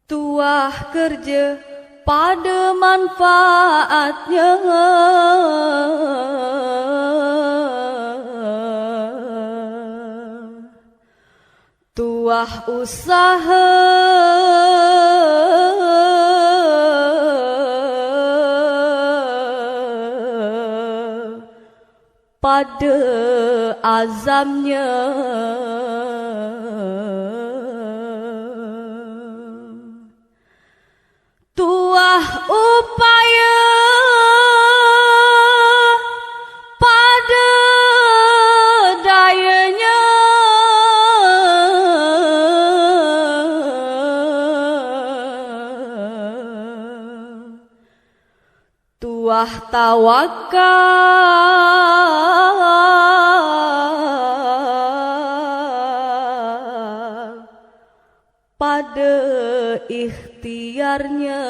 Tuah kerja pada manfaatnya, tuah usaha pada azamnya. Tuah upaya pada dayanya, tuah tawakal pada ikhtiarnya.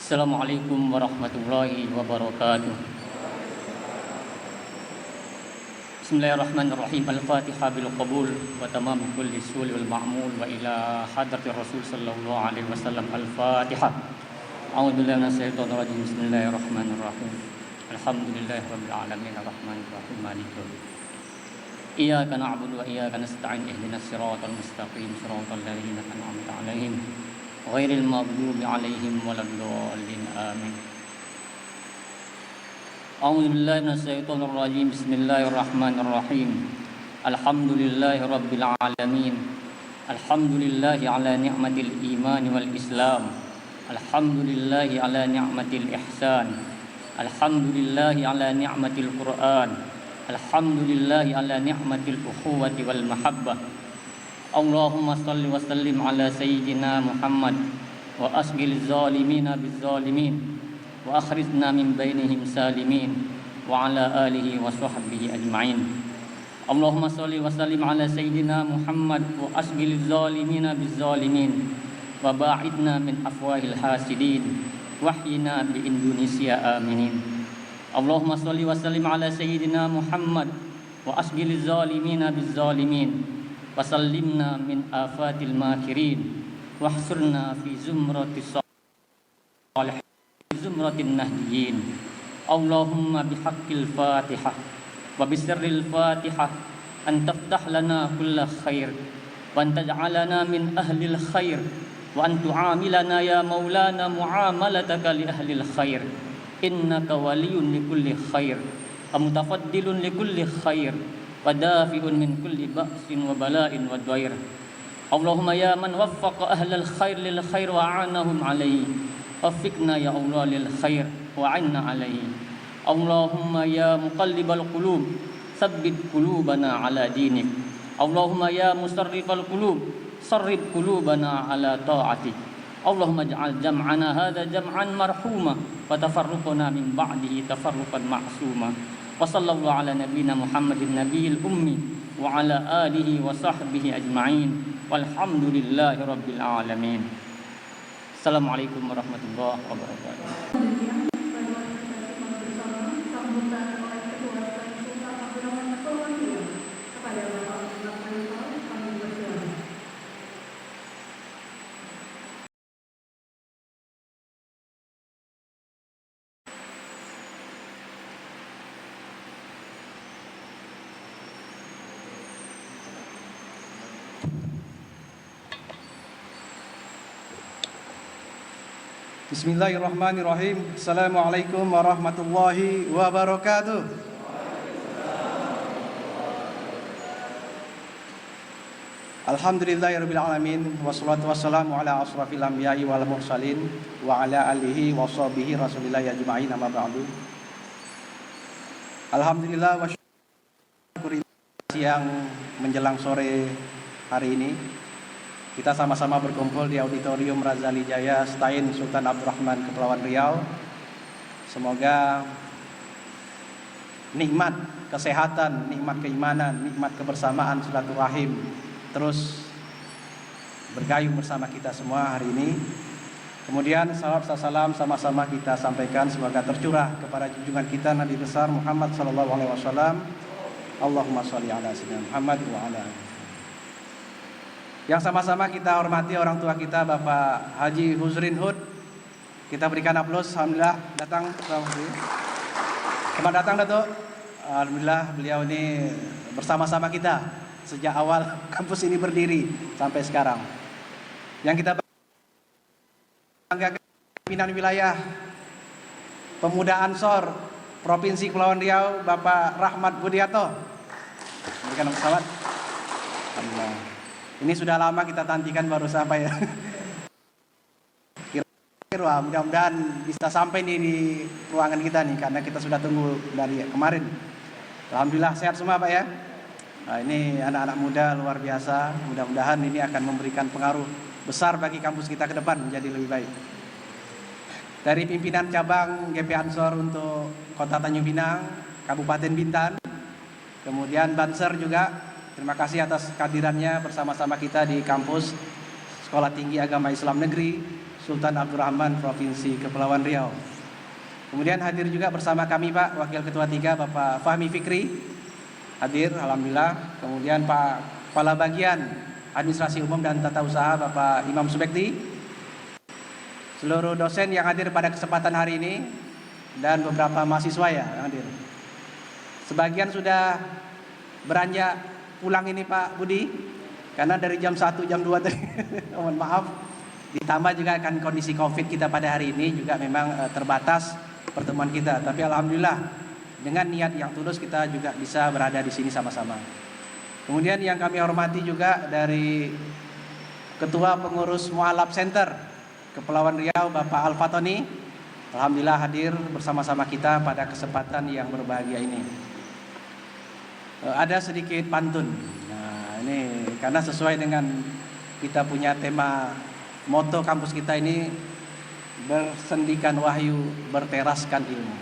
Assalamualaikum warahmatullahi wabarakatuh. Bismillahirrahmanirrahim. Al-Fatihah bil qabul wa tamam kulli sul wal ma'mul wa ila hadratir Rasul sallallahu alaihi wasallam. Al-Fatihah. A'udzu billahi minasyaitonir rajim. Bismillahirrahmanirrahim. Alhamdulillahirabbil alamin arrahmanir rahim maliki yaumiddin. Iyyaka na'budu wa iyyaka nasta'in ihdinas siratal mustaqim siratal ladzina an'amta 'alaihim ghairil maghdubi 'alaihim waladdallin amin. A'udzu billahi minasyaitonir rajim. Bismillahirrahmanirrahim. Alhamdulillahi rabbil alamin. Alhamdulillahi ala ni'matil iman wal islam. Alhamdulillahi ala ni'matil ihsan. Alhamdulillahi ala ni'matil Qur'an. Alhamdulillahi ala ni'matil ukhuwati wal mahabbah. Allahumma salli wa sallim ala sayyidina Muhammad wa asghil zalimina biz zalimin wa akhrijna min bainihim salimin wa ala alihi wa sahbihi ajma'in. Allahumma salli wa sallim ala sayyidina Muhammad wa asghil zalimina biz zalimin wa ba'idna min afwahil hasidin wahyina bi Indonesia aminin. Allahumma salli wa sallim ala sayyidina Muhammad wa asghil zalimina biz zalimin wa sallimna min afatil makirin wahsurna fi zumratis salihin zumratin nahdiyin. Allahumma bihaqqil Fatihah wa bisirril Fatihah an taftah lana kulla khair wa an taj'alana min ahlil khair وأن تعاملنا يا مولانا معاملتك لأهل الخير إنك ولي لكل خير ومتفضل لكل خير ودافع من كل بأس وبلاء وضير اللهم يا من وفق أهل الخير للخير وأعانهم عليه وفقنا يا الله للخير وعنا عليه اللهم يا مقلب القلوب ثبت قلوبنا على دينك اللهم يا مصرف القلوب صرف قلوبنا على طاعتك اللهم اجعل جمعنا هذا جمعا مرحوما وتفرقنا من بعده تفرقا معصوما وصلى الله على نبينا محمد النبي الأمي وعلى آله وصحبه أجمعين والحمد لله رب العالمين. Assalamualaikum warahmatullahi wabarakatuh. Bismillahirrahmanirrahim. Assalamualaikum warahmatullahi wabarakatuh. Alhamdulillahirabbil alamin wassalatu wassalamu ala asrafil anbiya'i wal mursalin wa ala alihi washabihi rasulillahi ajma'in amma ba'du. Alhamdulillah wa syukur siang menjelang sore hari ini kita sama-sama berkumpul di Auditorium Razali Jaya Stain Sultan Abdurrahman Kepulauan Riau. Semoga nikmat kesehatan, nikmat keimanan, nikmat kebersamaan silaturahim terus bergayung bersama kita semua hari ini. Kemudian salawat salam sama-sama kita sampaikan semoga tercurah kepada junjungan kita Nabi besar Muhammad sallallahu alaihi wasallam. Allahumma shalli ala sayyidina Muhammad wa ala alihi. Yang sama-sama kita hormati orang tua kita Bapak Haji Huzrin Hud. Kita berikan aplaus. Alhamdulillah datang. Selamat datang Datuk. Alhamdulillah beliau ini bersama-sama kita sejak awal kampus ini berdiri sampai sekarang. Yang kita banggakan pimpinan wilayah Pemuda Ansor Provinsi Kepulauan Riau Bapak Rahmat Budiarto. Berikan selamat. Alhamdulillah. Ini sudah lama kita tantikan baru sampai ya. Kira-kira mudah-mudahan bisa sampai nih di ruangan kita nih karena kita sudah tunggu dari kemarin. Alhamdulillah sehat semua Pak ya. Nah, ini anak-anak muda luar biasa. Mudah-mudahan ini akan memberikan pengaruh besar bagi kampus kita ke depan menjadi lebih baik. Dari pimpinan cabang GP Ansor untuk Kota Tanjung Pinang, Kabupaten Bintan, kemudian Banser juga. Terima kasih atas kehadirannya bersama-sama kita di kampus Sekolah Tinggi Agama Islam Negeri Sultan Abdurrahman Provinsi Kepulauan Riau. Kemudian hadir juga bersama kami Pak Wakil Ketua 3 Bapak Fahmi Fikri hadir, alhamdulillah. Kemudian Pak Kepala Bagian Administrasi Umum dan Tata Usaha Bapak Imam Subekti. Seluruh dosen yang hadir pada kesempatan hari ini dan beberapa mahasiswa yang hadir. Sebagian sudah beranjak pulang ini Pak Budi karena dari jam 1 jam 2 tadi mohon maaf, ditambah juga kan kondisi Covid kita pada hari ini juga memang terbatas pertemuan kita, tapi alhamdulillah dengan niat yang tulus kita juga bisa berada di sini sama-sama. Kemudian yang kami hormati juga dari Ketua Pengurus Mualaf Center Kepulauan Riau Bapak Al-Fatoni, alhamdulillah hadir bersama-sama kita pada kesempatan yang berbahagia ini. Ada sedikit pantun. Nah, ini karena sesuai dengan kita punya tema moto kampus kita ini bersendikan wahyu, berteraskan ilmu.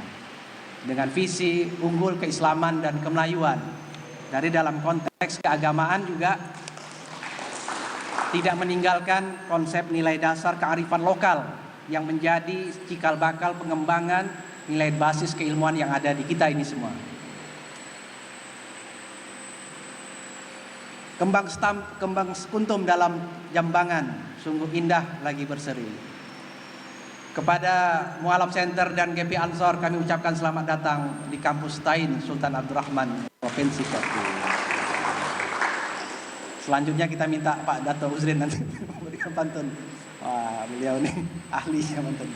Dengan visi unggul keislaman dan kemelayuan. Dari dalam konteks keagamaan juga tidak meninggalkan konsep nilai dasar kearifan lokal yang menjadi cikal bakal pengembangan nilai basis keilmuan yang ada di kita ini semua. Kembang kuntum dalam jambangan, sungguh indah lagi berseri. Kepada Mualaf Center dan GP Ansor kami ucapkan selamat datang di kampus Stain Sultan Abdurrahman Provinsi Kepulauan. Selanjutnya kita minta Pak Dato Huzrin nanti memberikan pantun. Wah, beliau ini ahli ya mantan.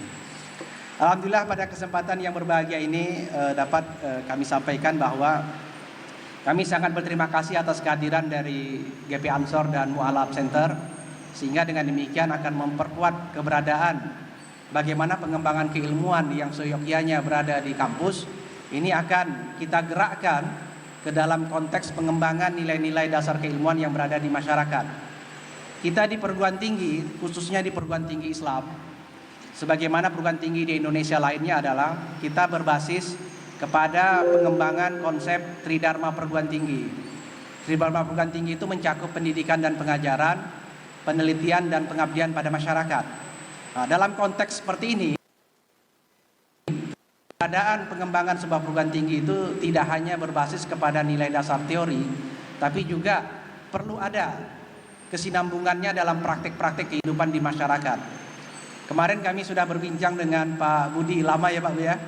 Alhamdulillah pada kesempatan yang berbahagia ini dapat kami sampaikan bahwa kami sangat berterima kasih atas kehadiran dari GP Ansor dan Mu'alaf Center, sehingga dengan demikian akan memperkuat keberadaan bagaimana pengembangan keilmuan yang seyogyanya berada di kampus. Ini akan kita gerakkan ke dalam konteks pengembangan nilai-nilai dasar keilmuan yang berada di masyarakat. Kita di perguruan tinggi, khususnya di perguruan tinggi Islam, sebagaimana perguruan tinggi di Indonesia lainnya adalah kita berbasis kepada pengembangan konsep Tridharma perguruan tinggi. Tridharma perguruan tinggi itu mencakup pendidikan dan pengajaran, penelitian dan pengabdian pada masyarakat. Nah, dalam konteks seperti ini, keadaan pengembangan sebuah perguruan tinggi itu tidak hanya berbasis kepada nilai dasar teori, tapi juga perlu ada kesinambungannya dalam praktik-praktik kehidupan di masyarakat. Kemarin kami sudah berbincang dengan Pak Budi, lama ya Pak Bu ya,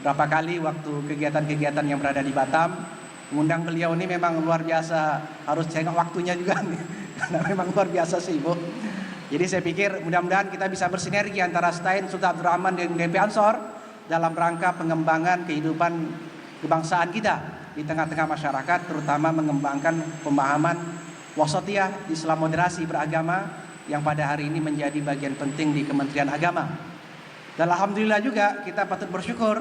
berapa kali waktu kegiatan-kegiatan yang berada di Batam. Mengundang beliau ini memang luar biasa, harus cengok waktunya juga nih, karena memang luar biasa sih Bu. Jadi saya pikir mudah-mudahan kita bisa bersinergi antara STAIN Sultan Abdul Rahman dan GP Ansor dalam rangka pengembangan kehidupan kebangsaan kita di tengah-tengah masyarakat, terutama mengembangkan pemahaman wasatiyah Islam moderasi beragama yang pada hari ini menjadi bagian penting di Kementerian Agama. Dan alhamdulillah juga kita patut bersyukur,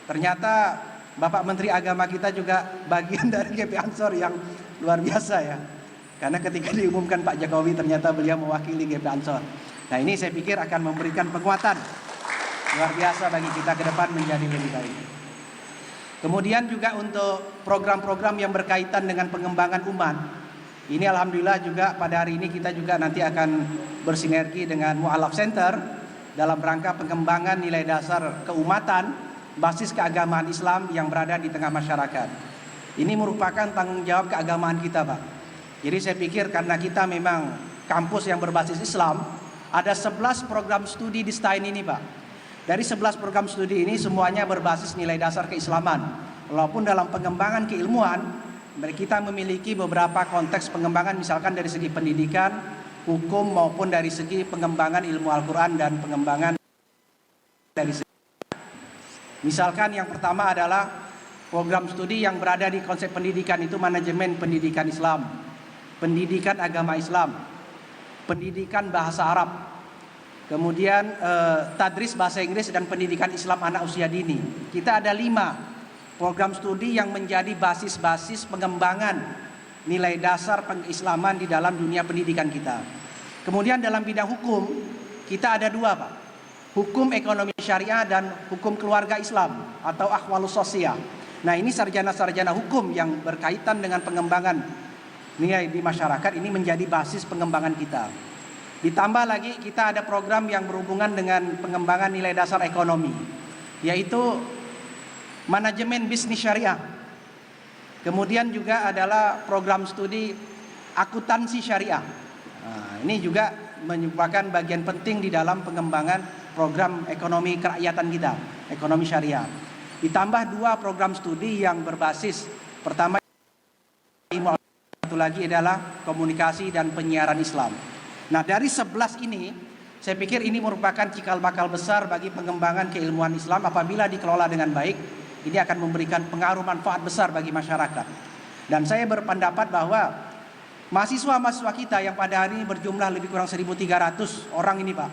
ternyata Bapak Menteri Agama kita juga bagian dari GP Ansor yang luar biasa ya. Karena ketika diumumkan Pak Jokowi ternyata beliau mewakili GP Ansor. Nah, ini saya pikir akan memberikan penguatan luar biasa bagi kita ke depan menjadi lebih baik. Kemudian juga untuk program-program yang berkaitan dengan pengembangan umat. Ini alhamdulillah juga pada hari ini kita juga nanti akan bersinergi dengan Mu'alaf Center dalam rangka pengembangan nilai dasar keumatan basis keagamaan Islam yang berada di tengah masyarakat. Ini merupakan tanggung jawab keagamaan kita, Pak. Jadi saya pikir karena kita memang kampus yang berbasis Islam, ada 11 program studi di STAIN ini, Pak. Dari 11 program studi ini semuanya berbasis nilai dasar keislaman. Walaupun dalam pengembangan keilmuan kita memiliki beberapa konteks pengembangan, misalkan dari segi pendidikan, hukum maupun dari segi pengembangan ilmu Al-Quran dan pengembangan dari segi. Misalkan yang pertama adalah program studi yang berada di konsep pendidikan itu manajemen pendidikan Islam, pendidikan agama Islam, pendidikan bahasa Arab, kemudian tadris bahasa Inggris dan pendidikan Islam anak usia dini. Kita ada 5 program studi yang menjadi basis-basis pengembangan nilai dasar pengislaman di dalam dunia pendidikan kita. Kemudian dalam bidang hukum kita ada 2 Pak. Hukum ekonomi syariah dan hukum keluarga Islam atau akhwalus sosial. Nah, ini sarjana-sarjana hukum yang berkaitan dengan pengembangan nilai di masyarakat ini menjadi basis pengembangan kita. Ditambah lagi kita ada program yang berhubungan dengan pengembangan nilai dasar ekonomi, yaitu manajemen bisnis syariah. Kemudian juga adalah program studi akuntansi syariah. Nah, ini juga merupakan bagian penting di dalam pengembangan program ekonomi kerakyatan kita, ekonomi syariah. Ditambah 2 program studi yang berbasis, pertama satu lagi adalah komunikasi dan penyiaran Islam. Nah, dari 11 ini saya pikir ini merupakan cikal bakal besar bagi pengembangan keilmuan Islam. Apabila dikelola dengan baik, ini akan memberikan pengaruh manfaat besar bagi masyarakat. Dan saya berpendapat bahwa mahasiswa-mahasiswa kita yang pada hari ini berjumlah lebih kurang 1.300 orang ini Pak,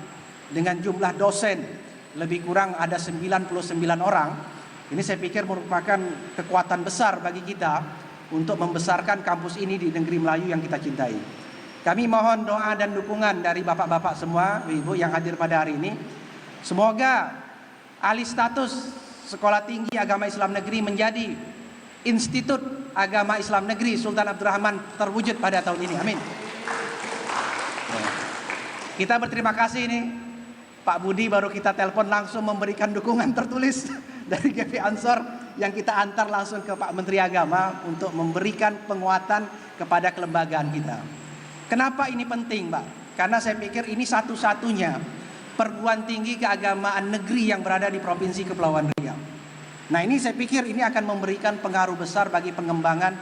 dengan jumlah dosen lebih kurang ada 99 orang, ini saya pikir merupakan kekuatan besar bagi kita untuk membesarkan kampus ini di negeri Melayu yang kita cintai. Kami mohon doa dan dukungan dari bapak-bapak semua, ibu yang hadir pada hari ini. Semoga alih status Sekolah Tinggi Agama Islam Negeri menjadi Institut Agama Islam Negeri Sultan Abdul Rahman terwujud pada tahun ini. Amin. Kita berterima kasih ini Pak Budi baru kita telepon langsung memberikan dukungan tertulis dari GP Ansor yang kita antar langsung ke Pak Menteri Agama untuk memberikan penguatan kepada kelembagaan kita. Kenapa ini penting, Pak? Karena saya pikir ini satu-satunya perguruan tinggi keagamaan negeri yang berada di Provinsi Kepulauan Riau. Nah, ini saya pikir ini akan memberikan pengaruh besar bagi pengembangan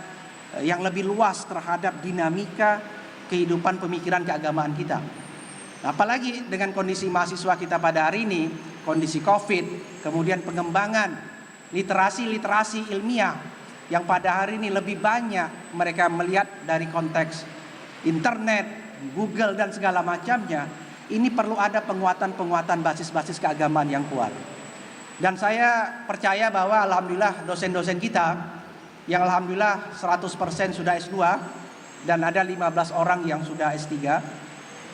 yang lebih luas terhadap dinamika kehidupan pemikiran keagamaan kita. Apalagi dengan kondisi mahasiswa kita pada hari ini, kondisi COVID, kemudian pengembangan literasi ilmiah yang pada hari ini lebih banyak mereka melihat dari konteks internet, Google dan segala macamnya. Ini perlu ada penguatan basis-basis keagamaan yang kuat. Dan saya percaya bahwa alhamdulillah dosen-dosen kita yang alhamdulillah 100% sudah S2 dan ada 15 orang yang sudah S3.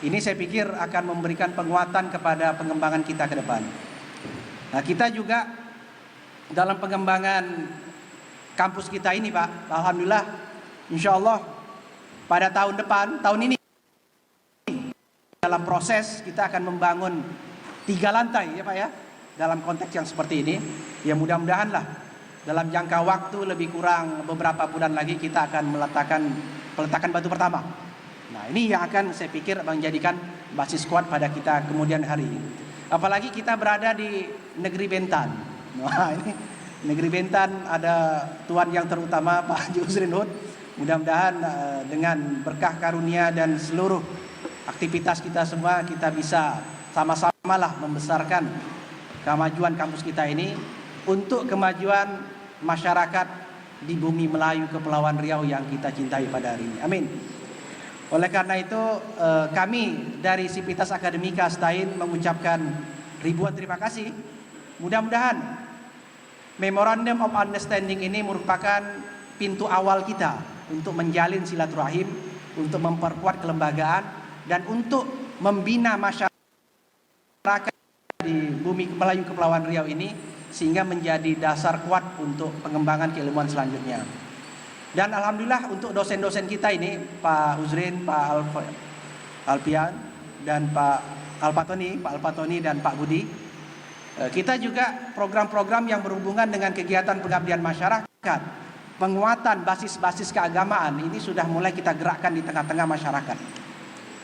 Ini saya pikir akan memberikan penguatan kepada pengembangan kita ke depan. Nah, kita juga dalam pengembangan kampus kita ini Pak, alhamdulillah insya Allah pada tahun ini dalam proses kita akan membangun 3 lantai ya Pak ya. Dalam konteks yang seperti ini, ya mudah-mudahan lah dalam jangka waktu lebih kurang beberapa bulan lagi kita akan peletakan batu pertama. Nah, ini yang akan saya pikir menjadikan basis kuat pada kita kemudian hari. Apalagi kita berada di negeri Bentan. Nah, ini negeri Bentan ada tuan yang terutama Pak Haji Uzrin Hud. Mudah-mudahan dengan berkah karunia dan seluruh aktivitas kita semua kita bisa sama-sama lah membesarkan kemajuan kampus kita ini untuk kemajuan masyarakat di bumi Melayu Kepulauan Riau yang kita cintai pada hari ini. Amin. Oleh karena itu kami dari Sivitas Akademika STAIN mengucapkan ribuan terima kasih. Mudah-mudahan Memorandum of Understanding ini merupakan pintu awal kita untuk menjalin silaturahim, untuk memperkuat kelembagaan dan untuk membina masyarakat di bumi Melayu Kepulauan Riau ini sehingga menjadi dasar kuat untuk pengembangan keilmuan selanjutnya. Dan alhamdulillah untuk dosen-dosen kita ini Pak Uzrin, Pak Alpian dan Pak Alpatoni dan Pak Budi, kita juga program-program yang berhubungan dengan kegiatan pengabdian masyarakat, penguatan basis-basis keagamaan ini sudah mulai kita gerakkan di tengah-tengah masyarakat.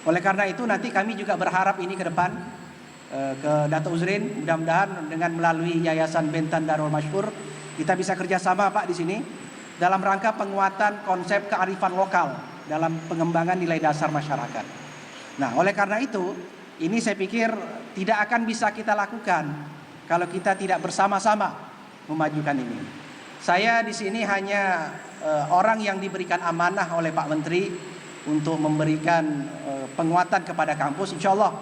Oleh karena itu nanti kami juga berharap ini ke depan ke Dato' Uzrin, mudah-mudahan dengan melalui Yayasan Bentan Darul Masyhur kita bisa kerjasama Pak di sini dalam rangka penguatan konsep kearifan lokal dalam pengembangan nilai dasar masyarakat. Nah, oleh karena itu ini saya pikir tidak akan bisa kita lakukan kalau kita tidak bersama-sama memajukan ini. Saya di sini hanya orang yang diberikan amanah oleh Pak Menteri untuk memberikan penguatan kepada kampus. Insya Allah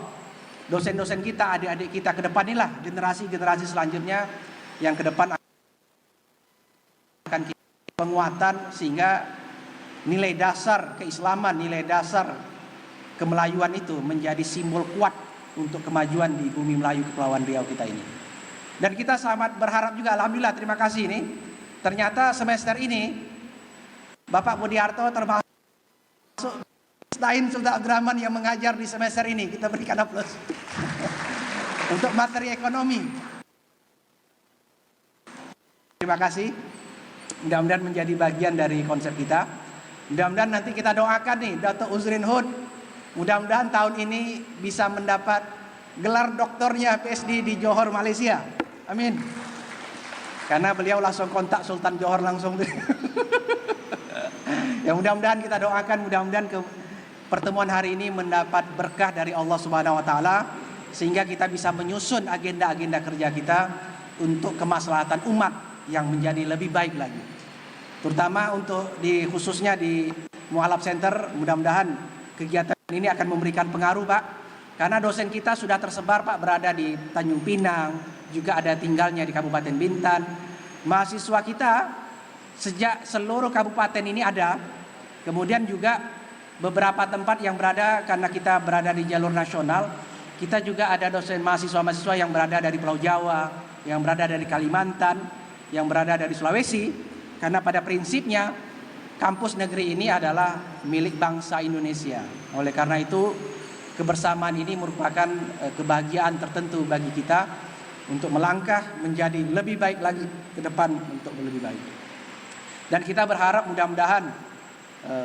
dosen-dosen kita, adik-adik kita ke depan inilah generasi-generasi selanjutnya yang ke depan akan kita penguatan sehingga nilai dasar keislaman, nilai dasar kemelayuan itu menjadi simbol kuat untuk kemajuan di bumi Melayu Kepulauan Riau kita ini. Dan kita sangat berharap juga, alhamdulillah terima kasih ini, ternyata semester ini Bapak Budiarto termasuk STAIN Sultan Abdurrahman yang mengajar di semester ini. Kita berikan aplaus untuk materi ekonomi. Terima kasih. Mudah-mudahan menjadi bagian dari konsep kita. Mudah-mudahan nanti kita doakan nih Dato' Uzrin Hud. Mudah-mudahan tahun ini bisa mendapat gelar doktornya PhD di Johor, Malaysia. Amin. Karena beliau langsung kontak Sultan Johor langsung. Ya mudah-mudahan kita doakan, mudah-mudahan pertemuan hari ini mendapat berkah dari Allah Subhanahu wa taala sehingga kita bisa menyusun agenda-agenda kerja kita untuk kemaslahatan umat yang menjadi lebih baik lagi. Terutama untuk khususnya di Mualaf Center, mudah-mudahan kegiatan ini akan memberikan pengaruh Pak. Karena dosen kita sudah tersebar Pak, berada di Tanjung Pinang, juga ada tinggalnya di Kabupaten Bintan. Mahasiswa kita sejak seluruh kabupaten ini ada. Kemudian juga beberapa tempat yang berada, karena kita berada di jalur nasional, kita juga ada dosen mahasiswa-mahasiswa yang berada dari Pulau Jawa, yang berada dari Kalimantan, yang berada dari Sulawesi. Karena pada prinsipnya kampus negeri ini adalah milik bangsa Indonesia. Oleh karena itu kebersamaan ini merupakan kebahagiaan tertentu bagi kita untuk melangkah menjadi lebih baik lagi ke depan untuk lebih baik. Dan kita berharap mudah-mudahan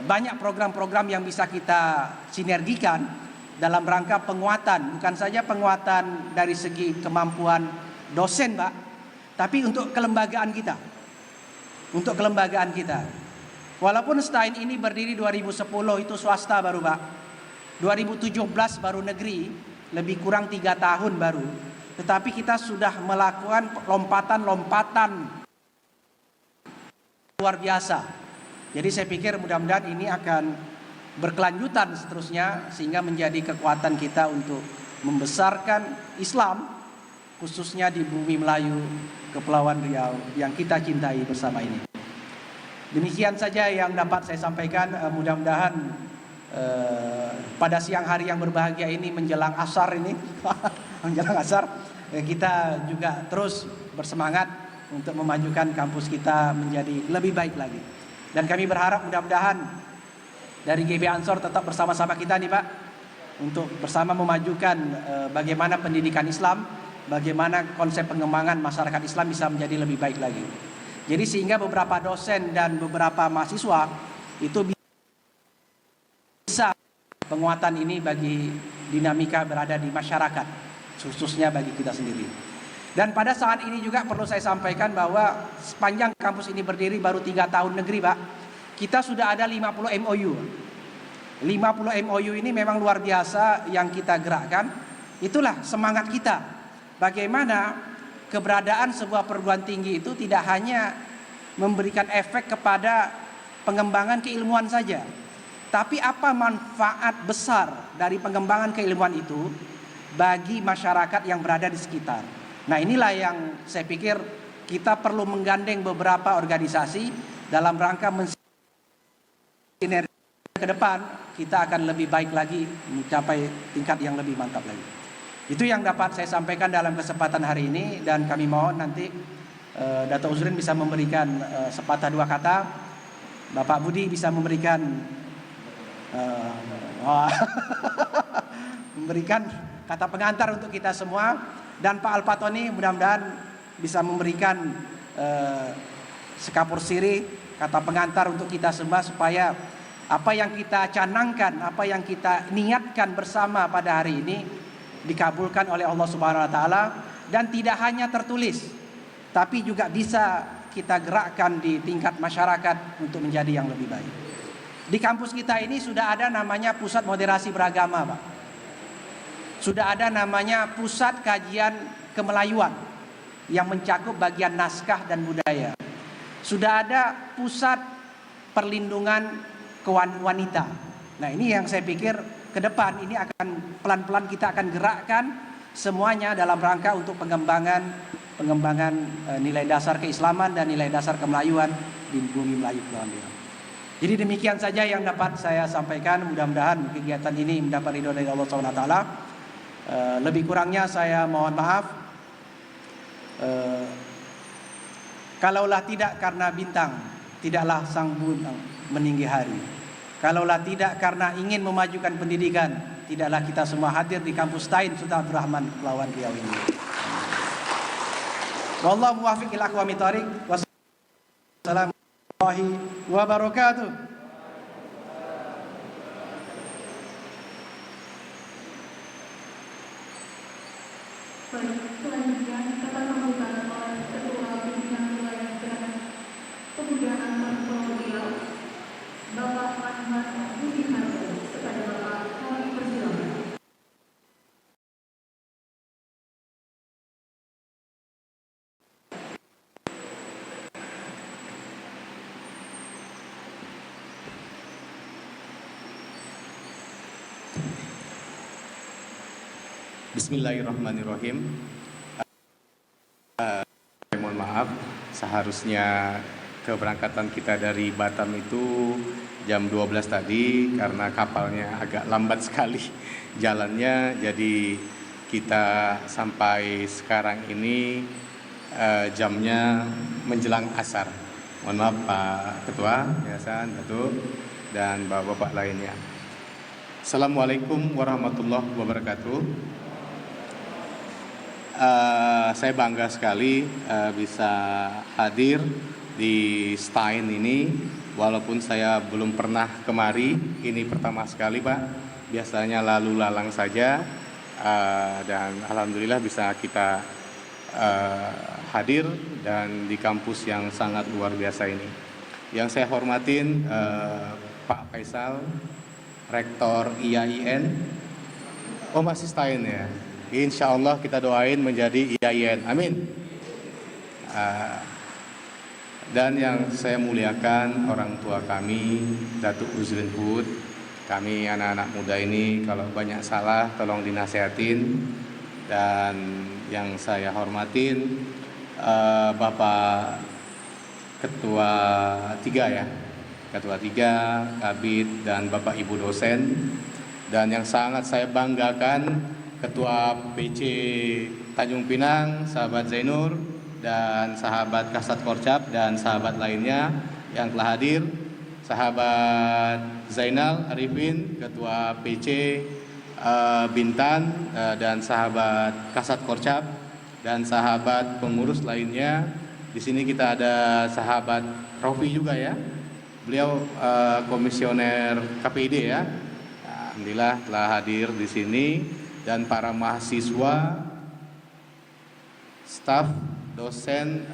banyak program-program yang bisa kita sinergikan dalam rangka penguatan, bukan saja penguatan dari segi kemampuan dosen Pak, tapi untuk kelembagaan kita. Untuk kelembagaan kita. Walaupun STAIN ini berdiri 2010 itu swasta baru Pak. 2017 baru negeri. lebih kurang 3 tahun baru, tetapi kita sudah melakukan lompatan-lompatan luar biasa. Jadi saya pikir mudah-mudahan ini akan berkelanjutan seterusnya, sehingga menjadi kekuatan kita untuk membesarkan Islam, khususnya di bumi Melayu, Kepulauan Riau yang kita cintai bersama ini. Demikian saja yang dapat saya sampaikan. Mudah-mudahan pada siang hari yang berbahagia ini menjelang asar ini menjelang asar, kita juga terus bersemangat untuk memajukan kampus kita menjadi lebih baik lagi. Dan kami berharap mudah-mudahan dari GB Ansor tetap bersama-sama kita nih Pak, untuk bersama memajukan bagaimana pendidikan Islam, bagaimana konsep pengembangan masyarakat Islam bisa menjadi lebih baik lagi. Jadi sehingga beberapa dosen dan beberapa mahasiswa itu bisa penguatan ini bagi dinamika berada di masyarakat, khususnya bagi kita sendiri. Dan pada saat ini juga perlu saya sampaikan bahwa sepanjang kampus ini berdiri baru 3 tahun negeri Pak, kita sudah ada 50 MOU. 50 MOU ini memang luar biasa yang kita gerakkan. Itulah semangat kita. Bagaimana keberadaan sebuah perguruan tinggi itu tidak hanya memberikan efek kepada pengembangan keilmuan saja, tapi apa manfaat besar dari pengembangan keilmuan itu bagi masyarakat yang berada di sekitar. Nah, inilah yang saya pikir kita perlu menggandeng beberapa organisasi dalam rangka mensinergi ke depan, kita akan lebih baik lagi, mencapai tingkat yang lebih mantap lagi. Itu yang dapat saya sampaikan dalam kesempatan hari ini, dan kami mohon nanti Dato' Uzrin bisa memberikan sepatah dua kata, Bapak Budi bisa memberikan memberikan kata pengantar untuk kita semua, dan Pak Al-Fatoni mudah-mudahan bisa memberikan sekapur siri kata pengantar untuk kita semua, supaya apa yang kita canangkan, apa yang kita niatkan bersama pada hari ini dikabulkan oleh Allah Subhanahu wa taala, dan tidak hanya tertulis tapi juga bisa kita gerakkan di tingkat masyarakat untuk menjadi yang lebih baik. Di kampus kita ini sudah ada namanya Pusat Moderasi Beragama, Pak. Sudah ada namanya Pusat Kajian Kemelayuan yang mencakup bagian naskah dan budaya. Sudah ada Pusat Perlindungan Wanita. Nah, ini yang saya pikir ke depan ini akan pelan-pelan kita akan gerakkan semuanya dalam rangka untuk pengembangan nilai dasar keislaman dan nilai dasar kemelayuan di bumi Melayu Kepulauan Riau. Jadi demikian saja yang dapat saya sampaikan. Mudah-mudahan kegiatan ini mendapat ridho dari Allah Subhanahu wa taala. Lebih kurangnya saya mohon maaf. Kalaulah tidak karena bintang, tidaklah sang bulan meninggi hari. Kalaulah tidak karena ingin memajukan pendidikan, tidaklah kita semua hadir di kampus Tain Sultan Abdul Rahman Kepulauan Riau ini. Wallahu muwaffiq ila aqwamit thoriq. Wassalamu warahmatullahi wabarakatuh. Selanjutnya kata sambutan oleh Ketua Pimpinan Wilayah Jalan Kebudayaan Kepulauan Riau, Bapak Ahmad Budi Harjo, kepada Bapak kami persilakan. Bismillahirrahmanirrahim. Mohon maaf, seharusnya keberangkatan kita dari Batam itu jam 12 tadi, karena kapalnya agak lambat sekali jalannya, jadi kita sampai sekarang ini jamnya menjelang asar. Mohon maaf Pak Ketua Yayasan, Datuk, dan Bapak-Bapak lainnya. Assalamualaikum warahmatullahi wabarakatuh. Saya bangga sekali bisa hadir di Stein ini, walaupun saya belum pernah kemari. Ini pertama sekali Pak, biasanya lalu lalang saja, dan alhamdulillah bisa kita hadir dan di kampus yang sangat luar biasa ini. Yang saya hormatin Pak Faisal, Rektor IAIN, Oh masih Stein ya. Insya Allah kita doain menjadi IAIN. Amin. Dan yang saya muliakan orang tua kami, Datuk Uzrin Hud. Kami anak-anak muda ini kalau banyak salah tolong dinasehatin. Dan yang saya hormatin Bapak Ketua 3 ya, Ketua 3, Kabid, dan Bapak Ibu dosen. Dan yang sangat saya banggakan Ketua PC Tanjung Pinang, sahabat Zainur, dan sahabat Kasat Korcap, dan sahabat lainnya yang telah hadir, sahabat Zainal Arifin, Ketua PC Bintan, dan sahabat Kasat Korcap, dan sahabat pengurus lainnya. Di sini kita ada sahabat Rofi juga ya, beliau komisioner KPID ya. Alhamdulillah telah hadir di sini, dan para mahasiswa, staf, dosen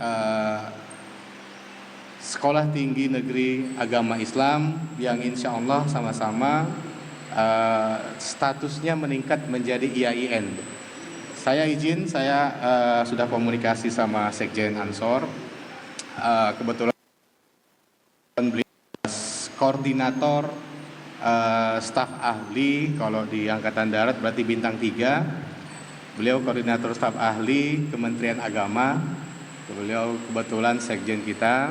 Sekolah Tinggi Negeri Agama Islam yang insya Allah sama-sama statusnya meningkat menjadi IAIN. Saya izin, saya sudah komunikasi sama Sekjen Ansor. Kebetulan beliau koordinator staf ahli, kalau di Angkatan Darat berarti bintang 3. Beliau koordinator staf ahli Kementerian Agama. Beliau kebetulan sekjen kita.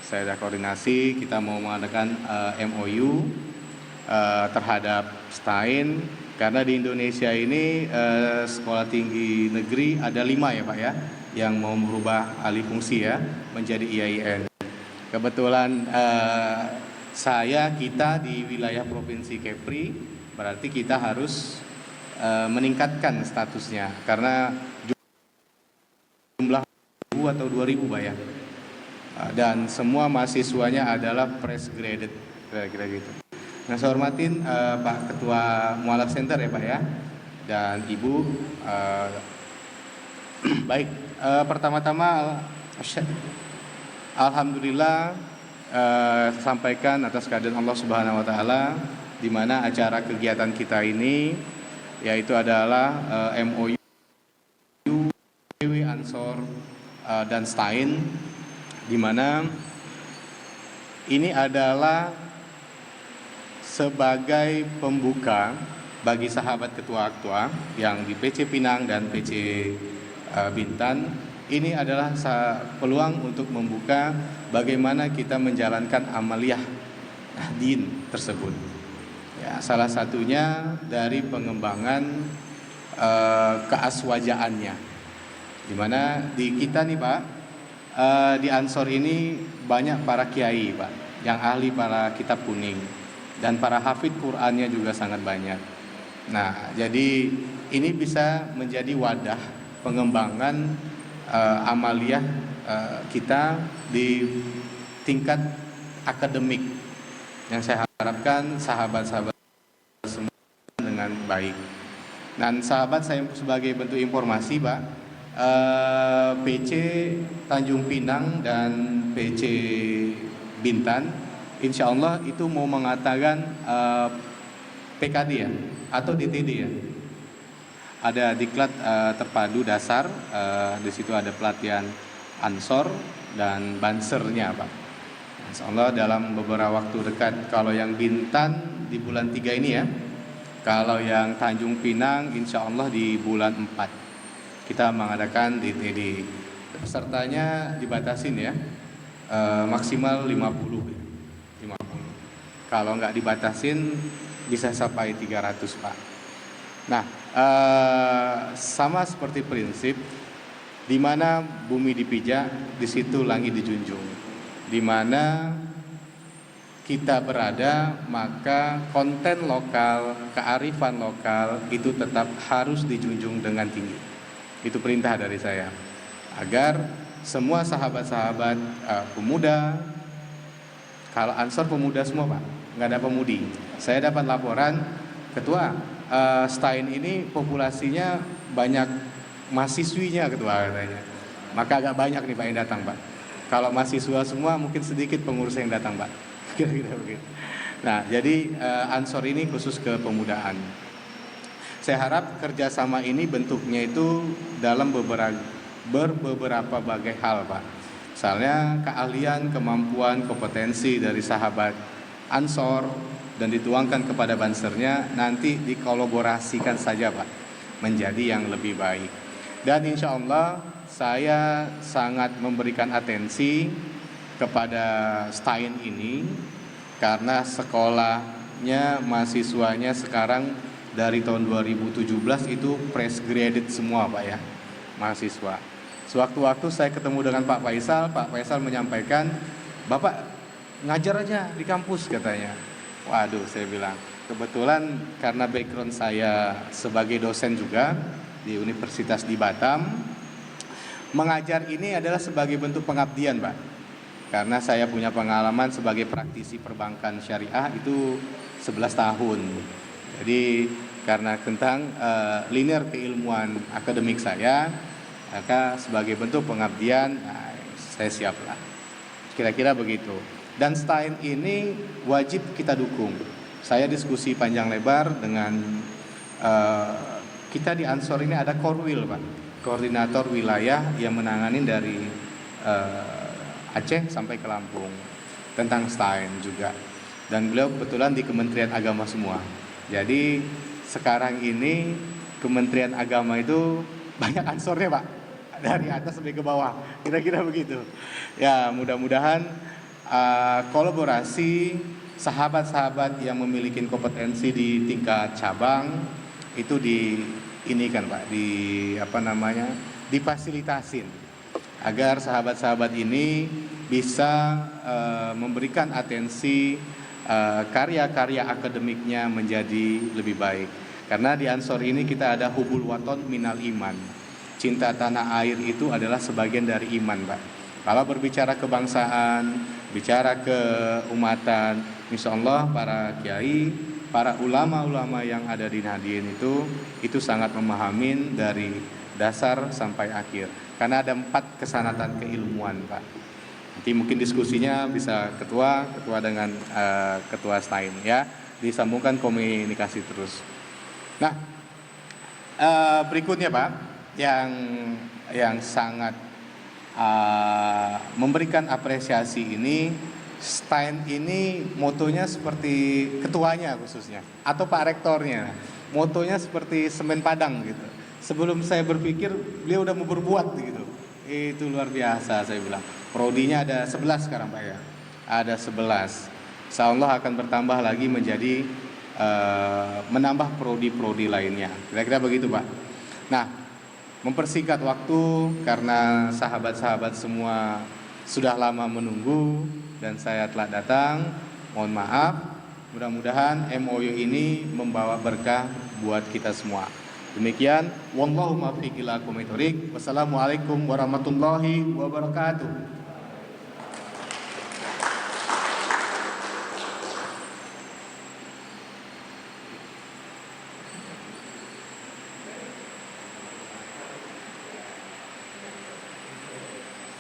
Saya sudah koordinasi, kita mau mengadakan MOU terhadap STAIN, karena di Indonesia ini sekolah tinggi negeri ada 5 ya Pak ya, yang mau merubah alih fungsi ya menjadi IAIN. Kebetulan kita di wilayah Provinsi Kepri, berarti kita harus meningkatkan statusnya, karena jumlah 1.000 atau 2.000 Pak ya, dan semua mahasiswanya adalah fresh graduate, kira-kira gitu. Nah, saya hormatin Pak Ketua Mualaf Center ya Pak ya, dan Ibu. Baik, pertama-tama alhamdulillah sampaikan atas keadaan Allah Subhanahu Wa Taala, di mana acara kegiatan kita ini yaitu adalah MOU Ansor dan STAIN, di mana ini adalah sebagai pembuka bagi sahabat ketua-ketua yang di PC Pinang dan PC Bintan. Ini adalah peluang untuk membuka bagaimana kita menjalankan amaliyah din tersebut. Ya, salah satunya dari pengembangan keaswajaannya, di mana di kita nih Pak, di Ansor ini banyak para kiai Pak, yang ahli para kitab kuning, dan para hafid Qur'annya juga sangat banyak. Nah, jadi ini bisa menjadi wadah pengembangan amaliyah kita di tingkat akademik, yang saya harapkan sahabat-sahabat semua dengan baik. Dan sahabat, saya sebagai bentuk informasi Pak, PC Tanjung Pinang dan PC Bintan insya Allah itu mau mengatakan PKD ya, atau DTD ya. Ada diklat terpadu dasar, di situ ada pelatihan Ansor dan Bansernya Pak. Insya Allah dalam beberapa waktu dekat. Kalau yang Bintan di bulan 3 ini ya, kalau yang Tanjung Pinang insya Allah di bulan 4 kita mengadakan DTD. Pesertanya dibatasin ya, maksimal 50 ya. 50. Kalau nggak dibatasin bisa sampai 300 Pak. Nah, sama seperti prinsip di mana bumi dipijak, di situ langit dijunjung. Di mana kita berada, maka konten lokal, kearifan lokal itu tetap harus dijunjung dengan tinggi. Itu perintah dari saya, agar semua sahabat-sahabat pemuda, kalau Ansor pemuda semua Pak, nggak ada pemudi. Saya dapat laporan, Ketua, STAIN ini populasinya banyak mahasiswinya Ketua katanya. Maka agak banyak nih Pak yang datang Pak. Kalau mahasiswa semua mungkin sedikit pengurus yang datang Pak. Kira-kira begitu. Nah, jadi Ansor ini khusus kepemudaan. saya harap kerjasama ini bentuknya itu dalam beberapa bagai hal, Pak. Misalnya keahlian, kemampuan, kompetensi dari sahabat Ansor dan dituangkan kepada Bansernya, nanti dikolaborasikan saja, Pak, menjadi yang lebih baik. Dan insya Allah saya sangat memberikan atensi kepada STAIN ini karena sekolahnya, mahasiswanya sekarang dari tahun 2017 itu fresh graduate semua, Pak, ya, mahasiswa. Sewaktu-waktu saya ketemu dengan Pak Faisal menyampaikan, Bapak ngajar aja di kampus katanya. Waduh, saya bilang, kebetulan karena background saya sebagai dosen juga di Universitas di Batam, mengajar ini adalah sebagai bentuk pengabdian, Pak. Karena saya punya pengalaman sebagai praktisi perbankan syariah itu 11 tahun. Jadi karena tentang linear keilmuan akademik saya, maka sebagai bentuk pengabdian, saya siaplah. Kira-kira begitu. Dan STAIN ini wajib kita dukung. Saya diskusi panjang lebar dengan kita di Ansor ini ada Korwil, Pak, koordinator wilayah yang menangani dari Aceh sampai ke Lampung tentang STAIN juga. Dan beliau kebetulan di Kementerian Agama semua. Jadi sekarang ini Kementerian Agama itu banyak ansornya, Pak, dari atas sampai ke bawah, kira-kira begitu. Ya, mudah-mudahan kolaborasi sahabat-sahabat yang memiliki kompetensi di tingkat cabang itu difasilitasin agar sahabat-sahabat ini bisa memberikan atensi karya-karya akademiknya menjadi lebih baik. Karena di Ansor ini kita ada hubul waton minal iman. Cinta tanah air itu adalah sebagian dari iman, Pak. Kalau berbicara kebangsaan, bicara keumatan, insya Allah para kiai, para ulama-ulama yang ada di Nahdien itu sangat memahamin dari dasar sampai akhir. Karena ada 4 kesanatan keilmuan, Pak. Nanti mungkin diskusinya bisa ketua dengan ketua STAIN, ya, disambungkan komunikasi terus. Nah, berikutnya, Pak, yang sangat memberikan apresiasi ini, STAIN ini motonya seperti ketuanya khususnya atau Pak Rektornya, motonya seperti semen padang gitu. Sebelum saya berpikir beliau udah mau berbuat gitu. Itu luar biasa, saya bilang. Prodinya ada 11 sekarang, Pak, ya. Ada 11. Insyaallah akan bertambah lagi menjadi menambah prodi-prodi lainnya. Kira-kira begitu, Pak. Nah, mempersingkat waktu karena sahabat-sahabat semua sudah lama menunggu dan saya telah datang. Mohon maaf. Mudah-mudahan MOU ini membawa berkah buat kita semua. Demikian, wallahu muwaffiq ila aqwamit thoriq. Wassalamualaikum warahmatullahi wabarakatuh.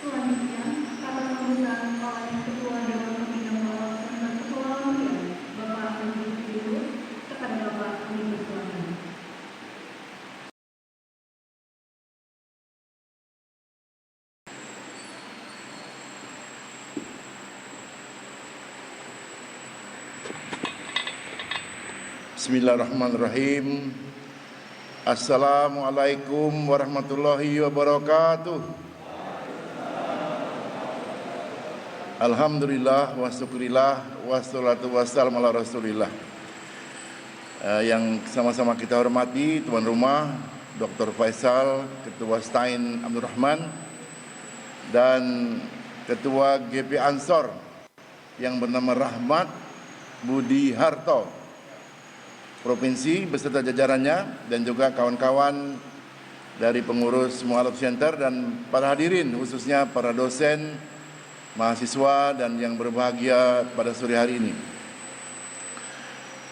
Selanjutnya akan sambutan oleh Ketua Dewan Pembina Kawasan dan Ketua Harian, Bapak Haji Yusuf, kepada Bapak Haji Sulaiman. Bismillahirrahmanirrahim. Assalamualaikum warahmatullahi wabarakatuh. Alhamdulillah wa syukurillah wassalatu wassalamu ala rasulillah. Yang sama-sama kita hormati tuan rumah Dr. Faisal, Ketua STAIN Abdul Rahman, dan Ketua GP Ansor yang bernama Rahmat Budi Harto Provinsi beserta jajarannya, dan juga kawan-kawan dari pengurus Mu'alaf Center dan para hadirin, khususnya para dosen, mahasiswa, dan yang berbahagia pada sore hari ini.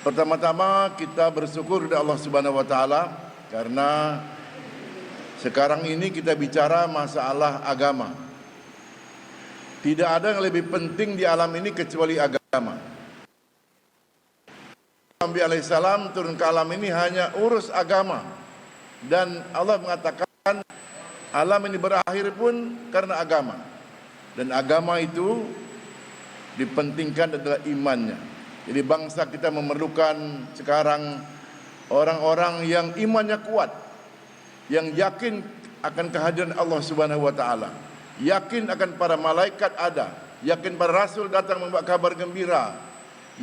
Pertama-tama kita bersyukur kepada Allah Subhanahu wa taala karena sekarang ini kita bicara masalah agama. Tidak ada yang lebih penting di alam ini kecuali agama. Nabi alaihissalam turun ke alam ini hanya urus agama. Dan Allah mengatakan alam ini berakhir pun karena agama. Dan agama itu dipentingkan adalah imannya. Jadi bangsa kita memerlukan sekarang orang-orang yang imannya kuat, yang yakin akan kehadiran Allah Subhanahu wa taala, yakin akan para malaikat ada, yakin para rasul datang membawa kabar gembira,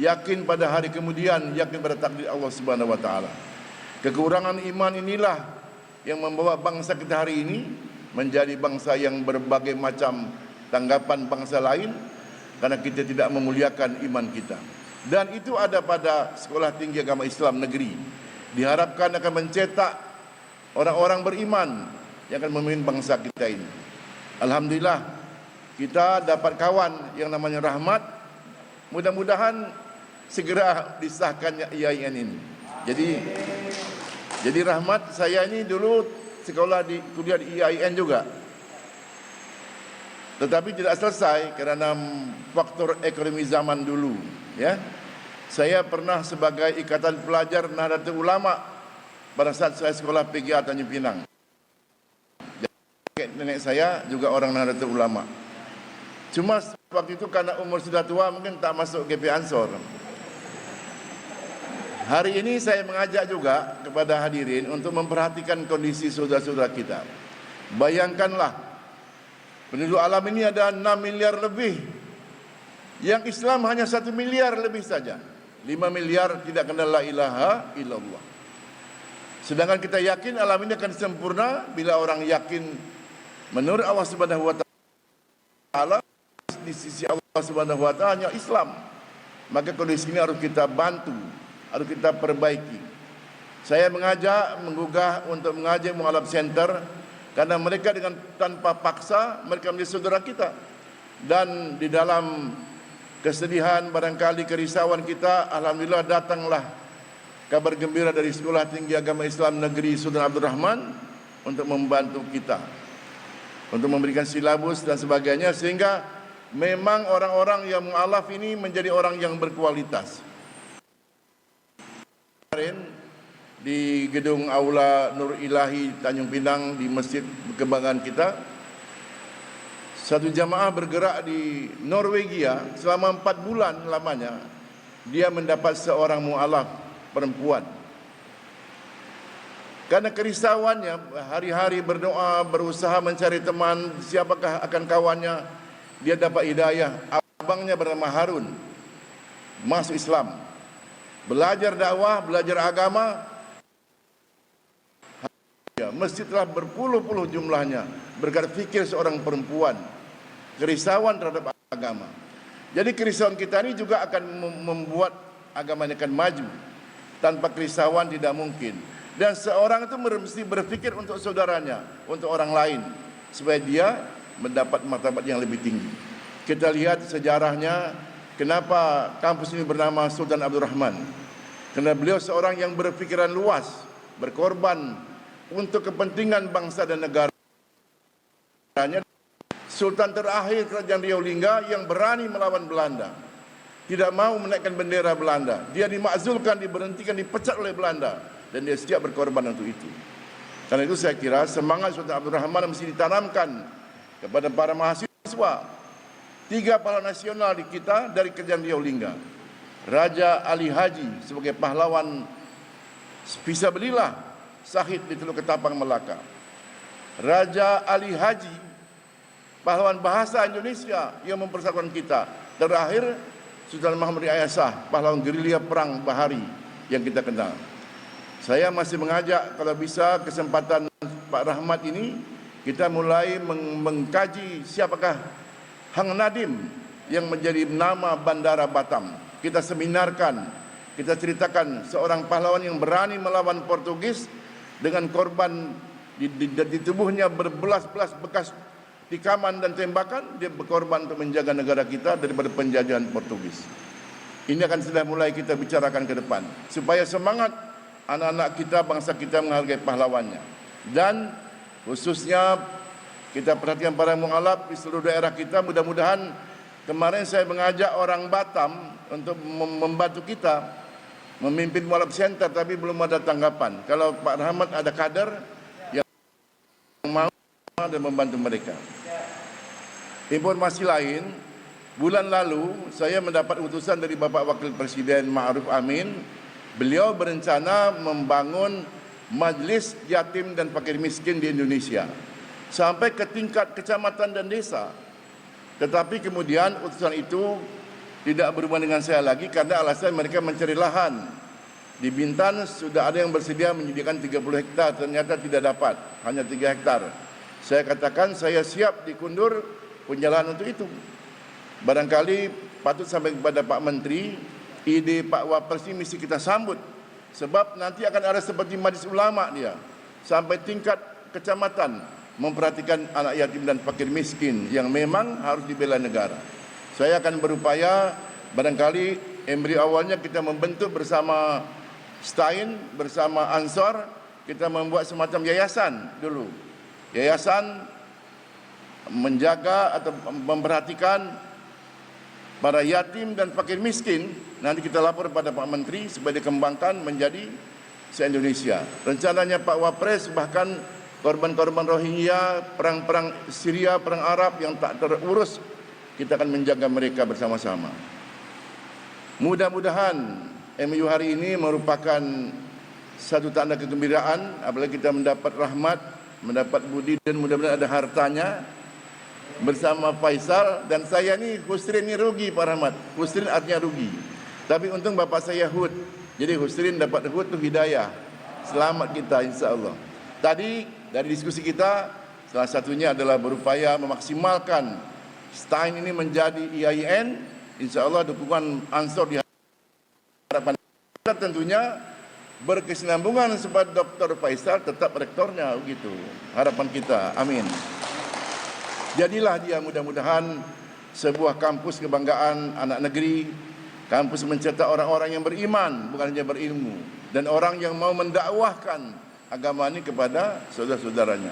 yakin pada hari kemudian, yakin pada takdir Allah Subhanahu wa taala. Kekurangan iman inilah yang membawa bangsa kita hari ini menjadi bangsa yang berbagai macam tanggapan bangsa lain karena kita tidak memuliakan iman kita. Dan itu ada pada Sekolah Tinggi Agama Islam Negeri. Diharapkan akan mencetak orang-orang beriman yang akan memimpin bangsa kita ini. Alhamdulillah kita dapat kawan yang namanya Rahmat. Mudah-mudahan segera disahkannya IAIN ini. Jadi Rahmat, saya ini dulu kuliah di IAIN juga. Tetapi tidak selesai karena faktor ekonomi zaman dulu, ya. Saya pernah sebagai ikatan pelajar Nahdlatul Ulama pada saat saya sekolah PGA Tanjung Pinang. Nenek saya juga orang Nahdlatul Ulama. Cuma waktu itu karena umur sudah tua mungkin tak masuk GP Ansor. Hari ini saya mengajak juga kepada hadirin untuk memperhatikan kondisi saudara-saudara kita. Bayangkanlah, penduduk alam ini ada 6 miliar lebih. Yang Islam hanya 1 miliar lebih saja. 5 miliar tidak kenal la ilaha illallah. Sedangkan kita yakin alam ini akan sempurna bila orang yakin menurut Allah Subhanahu wa taala, di sisi Allah Subhanahu wa taala hanya Islam. Maka kondisi ini harus kita bantu, harus kita perbaiki. Saya menggugah untuk mengajak Mu'alaf Center karena mereka dengan tanpa paksa mereka menjadi saudara kita. Dan di dalam kesedihan barangkali kerisauan kita, alhamdulillah datanglah kabar gembira dari Sekolah Tinggi Agama Islam Negeri Sultan Abdul Rahman untuk membantu kita, untuk memberikan silabus dan sebagainya, sehingga memang orang-orang yang mu'alaf ini menjadi orang yang berkualitas. Kemarin di gedung Aula Nur Ilahi Tanjung Pinang di Masjid Kebanggaan kita, satu jamaah bergerak di Norwegia selama 4 bulan lamanya. Dia mendapat seorang mu'alaf perempuan. Karena kerisauannya, hari-hari berdoa, berusaha mencari teman, siapakah akan kawannya, dia dapat hidayah. Abangnya bernama Harun, masuk Islam, belajar dakwah, belajar agama. Masjid telah berpuluh-puluh jumlahnya berkat fikir seorang perempuan, kerisauan terhadap agama. Jadi kerisauan kita ini juga akan membuat agama ini akan maju. Tanpa kerisauan tidak mungkin. Dan seorang itu mesti berpikir untuk saudaranya, untuk orang lain, supaya dia mendapat martabat yang lebih tinggi. Kita lihat sejarahnya, kenapa kampus ini bernama Sultan Abdul Rahman. Karena beliau seorang yang berpikiran luas, berkorban untuk kepentingan bangsa dan negara. Sultan terakhir Kerajaan Riau Lingga yang berani melawan Belanda, tidak mau menaikkan bendera Belanda. Dia dimakzulkan, diberhentikan, dipecat oleh Belanda, dan dia siap berkorban untuk itu. Karena itu saya kira semangat Sultan Abdul Rahman mesti ditanamkan kepada para mahasiswa. 3 pahlawan nasional di kita dari Kerajaan Riau Lingga. Raja Ali Haji sebagai pahlawan fisabilillah, syahid di Teluk Ketapang, Melaka. Raja Ali Haji, pahlawan bahasa Indonesia yang mempersatukan kita. Terakhir Sultan Muhammad Ayasah, pahlawan gerilya perang bahari yang kita kenal. Saya masih mengajak kalau bisa kesempatan Pak Rahmat ini kita mulai mengkaji siapakah Hang Nadim yang menjadi nama Bandara Batam. Kita seminarkan, kita ceritakan seorang pahlawan yang berani melawan Portugis dengan korban di tubuhnya berbelas-belas bekas tikaman dan tembakan. Dia berkorban untuk menjaga negara kita daripada penjajahan Portugis. Ini akan sudah mulai kita bicarakan ke depan, supaya semangat anak-anak kita, bangsa kita menghargai pahlawannya. Dan khususnya kita perhatikan para mu'alaf di seluruh daerah kita. Mudah-mudahan, kemarin saya mengajak orang Batam untuk membantu kita. memimpin mualaf center tapi belum ada tanggapan. Kalau Pak Rahmat ada kader yang mau dan membantu mereka. Informasi lain, bulan lalu saya mendapat utusan dari Bapak Wakil Presiden Ma'ruf Amin. Beliau berencana membangun majlis yatim dan fakir miskin di Indonesia sampai ke tingkat kecamatan dan desa. Tetapi kemudian utusan itu tidak berhubungan dengan saya lagi karena alasan mereka mencari lahan. Di Bintan sudah ada yang bersedia menyediakan 30 hektar, ternyata tidak dapat, hanya 3 hektar. Saya katakan saya siap dikundur penjalan untuk itu. Barangkali patut sampai kepada Pak Menteri, ide Pak Wapres ini mesti kita sambut. Sebab nanti akan ada seperti majlis ulama dia, sampai tingkat kecamatan, memperhatikan anak yatim dan fakir miskin yang memang harus dibela negara. Saya akan berupaya, barangkali embrio awalnya kita membentuk bersama Stein, bersama Ansor, kita membuat semacam yayasan dulu. Yayasan menjaga atau memperhatikan para yatim dan fakir miskin. Nanti kita lapor pada Pak Menteri supaya dikembangkan menjadi se-Indonesia. Rencananya Pak Wapres bahkan korban-korban Rohingya, perang-perang Syria, perang Arab yang tak terurus, kita akan menjaga mereka bersama-sama. Mudah-mudahan MU hari ini merupakan satu tanda kegembiraan, apalagi kita mendapat rahmat, mendapat budi dan mudah-mudahan ada hartanya bersama Faisal dan saya ni. Husrin ni rugi Pak Rahmat. Husrin artinya rugi. Tapi untung bapak saya Hud. Jadi Husrin dapat Hud tu hidayah. Selamat kita insya-Allah. Tadi dari diskusi kita salah satunya adalah berupaya memaksimalkan Stein ini menjadi IAIN, insya-Allah dukungan Ansor di harapan kita tentunya berkesinambungan supaya Dr. Faisal tetap rektornya begitu. Harapan kita. Amin. Jadilah dia mudah-mudahan sebuah kampus kebanggaan anak negeri, kampus mencetak orang-orang yang beriman bukan hanya berilmu dan orang yang mau mendakwahkan agama ini kepada saudara-saudaranya.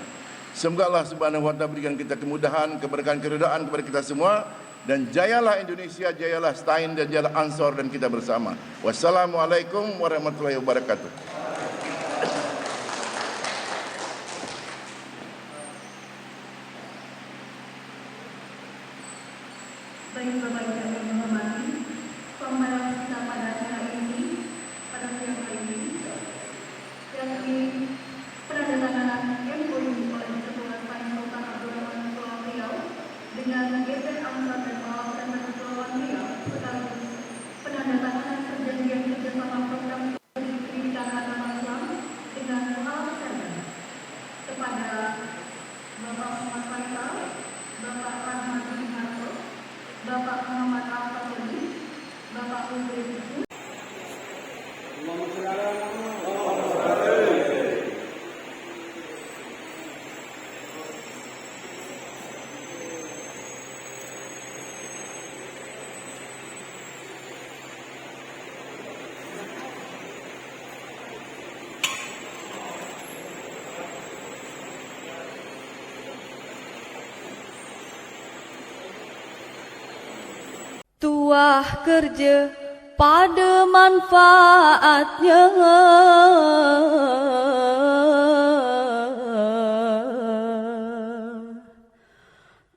Semoga Allah Subhanahu wa taala berikan kita kemudahan, keberkahan, keridaan kepada kita semua dan jayalah Indonesia, jayalah Stein dan jayalah Ansor dan kita bersama. Wassalamualaikum warahmatullahi wabarakatuh. Baik Bapak Ibu yang menghormati, pembahasan kita pada hari ini, pada siang hari ini, yakni penandatanganan MOU oleh Ketua Pan Sultan Abdul Rahman Kepulauan Riau dengan GP Ansor dan Kawasan Kepulauan Riau, sekaligus penandatanganan perjanjian kerjasama program pendidikan agama Islam dengan Muhammad Center kepada Bapak Muhammad Faisal, Bapak Rahmat Suharto, Bapak Muhammad Al-Fatihah, Bapak Hussein. Tuah kerja pada manfaatnya,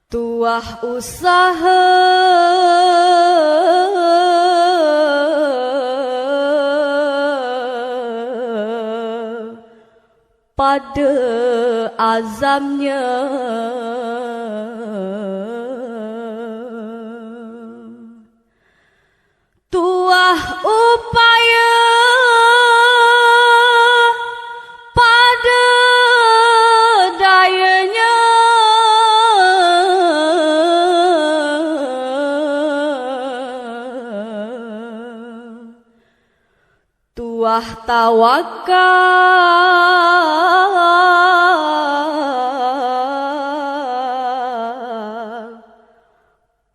tuah usaha pada azamnya. Tuah upaya pada dayanya, tuah tawakal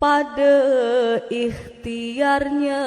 pada ikhtiarnya.